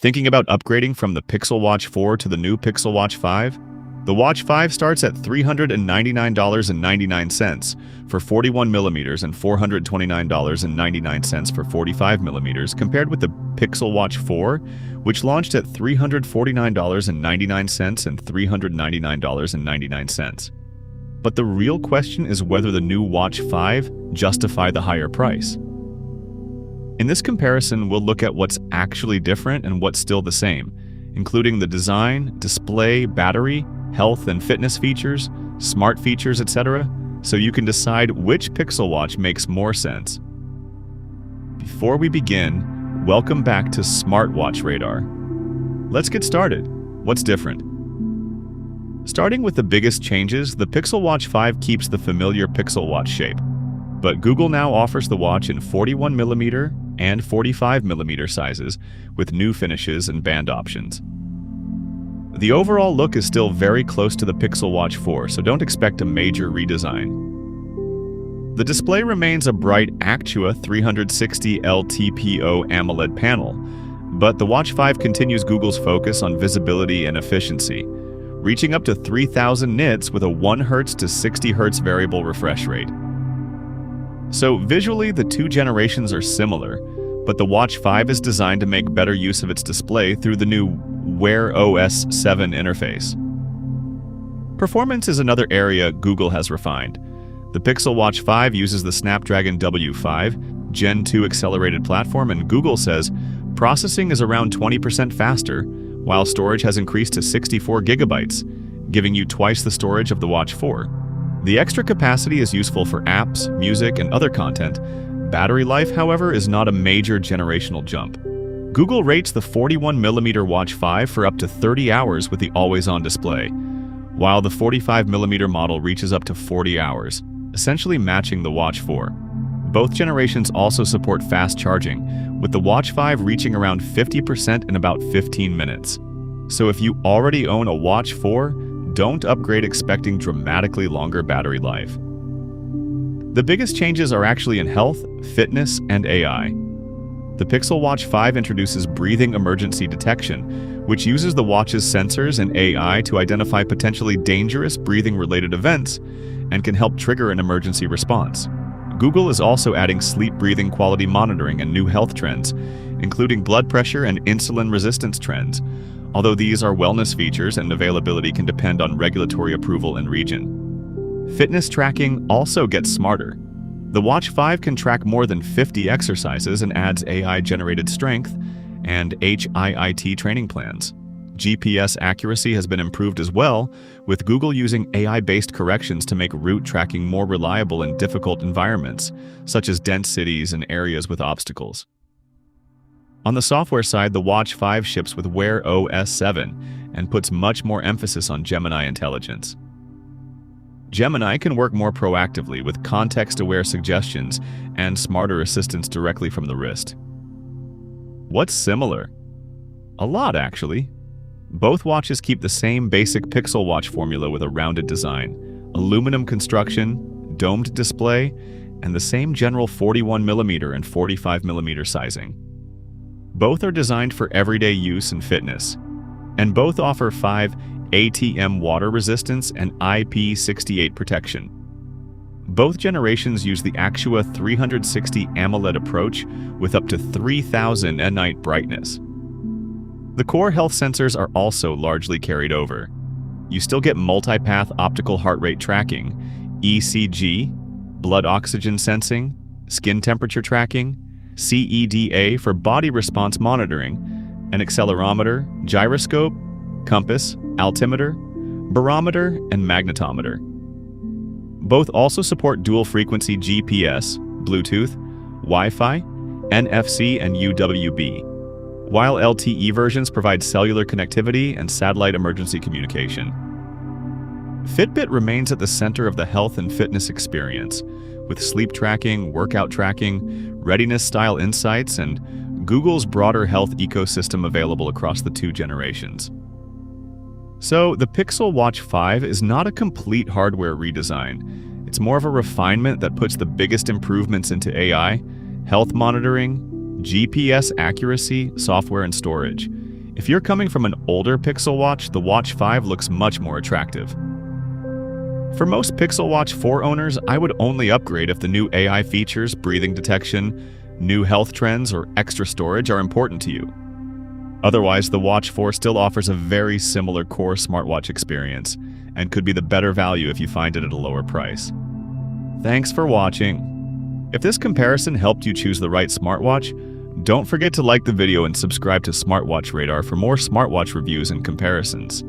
Thinking about upgrading from the Pixel Watch 4 to the new Pixel Watch 5? The Watch 5 starts at $399.99 for 41mm and $429.99 for 45mm, compared with the Pixel Watch 4, which launched at $349.99 and $399.99. But the real question is whether the new Watch 5 justify the higher price. In this comparison, we'll look at what's actually different and what's still the same, including the design, display, battery, health and fitness features, smart features, etc., so you can decide which Pixel Watch makes more sense. Before we begin, welcome back to Smartwatch Radar. Let's get started. What's different? Starting with the biggest changes, the Pixel Watch 5 keeps the familiar Pixel Watch shape, but Google now offers the watch in 41mm and 45mm sizes with new finishes and band options. The overall look is still very close to the Pixel Watch 4, so don't expect a major redesign. The display remains a bright Actua 360 LTPO AMOLED panel, but the Watch 5 continues Google's focus on visibility and efficiency, reaching up to 3000 nits with a 1 Hz to 60 Hz variable refresh rate. So visually, the two generations are similar, but the Watch 5 is designed to make better use of its display through the new Wear OS 7 interface. Performance is another area Google has refined. The Pixel Watch 5 uses the Snapdragon W5 Gen 2 accelerated platform, and Google says processing is around 20% faster, while storage has increased to 64 gigabytes, giving you twice the storage of the Watch 4. The extra capacity is useful for apps, music, and other content. Battery life, however, is not a major generational jump. Google rates the 41mm Watch 5 for up to 30 hours with the always-on display, while the 45mm model reaches up to 40 hours, essentially matching the Watch 4. Both generations also support fast charging, with the Watch 5 reaching around 50% in about 15 minutes. So if you already own a Watch 4, don't upgrade expecting dramatically longer battery life. The biggest changes are actually in health, fitness, and AI. The Pixel Watch 5 introduces breathing emergency detection, which uses the watch's sensors and AI to identify potentially dangerous breathing-related events and can help trigger an emergency response. Google is also adding sleep breathing quality monitoring and new health trends, including blood pressure and insulin resistance trends, although these are wellness features and availability can depend on regulatory approval and region. Fitness tracking also gets smarter. The Watch 5 can track more than 50 exercises and adds AI-generated strength and HIIT training plans. GPS accuracy has been improved as well, with Google using AI-based corrections to make route tracking more reliable in difficult environments, such as dense cities and areas with obstacles. On the software side, the Watch 5 ships with Wear OS 7 and puts much more emphasis on Gemini intelligence. Gemini can work more proactively with context-aware suggestions and smarter assistance directly from the wrist. What's similar? A lot, actually. Both watches keep the same basic Pixel Watch formula with a rounded design, aluminum construction, domed display, and the same general 41mm and 45mm sizing. Both are designed for everyday use and fitness, and both offer 5 ATM water resistance and IP68 protection. Both generations use the Actua 360 AMOLED approach with up to 3000 at-night brightness. The core health sensors are also largely carried over. You still get multipath optical heart rate tracking, ECG, blood oxygen sensing, skin temperature tracking, CEDA for body response monitoring, an accelerometer, gyroscope, compass, altimeter, barometer, and magnetometer. Both also support dual-frequency GPS, Bluetooth, Wi-Fi, NFC, and UWB, while LTE versions provide cellular connectivity and satellite emergency communication. Fitbit remains at the center of the health and fitness experience, with sleep tracking, workout tracking, readiness-style insights, and Google's broader health ecosystem available across the two generations. So, the Pixel Watch 5 is not a complete hardware redesign. It's more of a refinement that puts the biggest improvements into AI, health monitoring, GPS accuracy, software, and storage, If you're coming from an older Pixel Watch, the Watch 5 looks much more attractive. For most Pixel Watch 4 owners, I would only upgrade if the new AI features, breathing detection, new health trends, or extra storage are important to you. Otherwise, the Watch 4 still offers a very similar core smartwatch experience and could be the better value if you find it at a lower price. Thanks for watching. If this comparison helped you choose the right smartwatch, don't forget to like the video and subscribe to Smartwatch Radar for more smartwatch reviews and comparisons.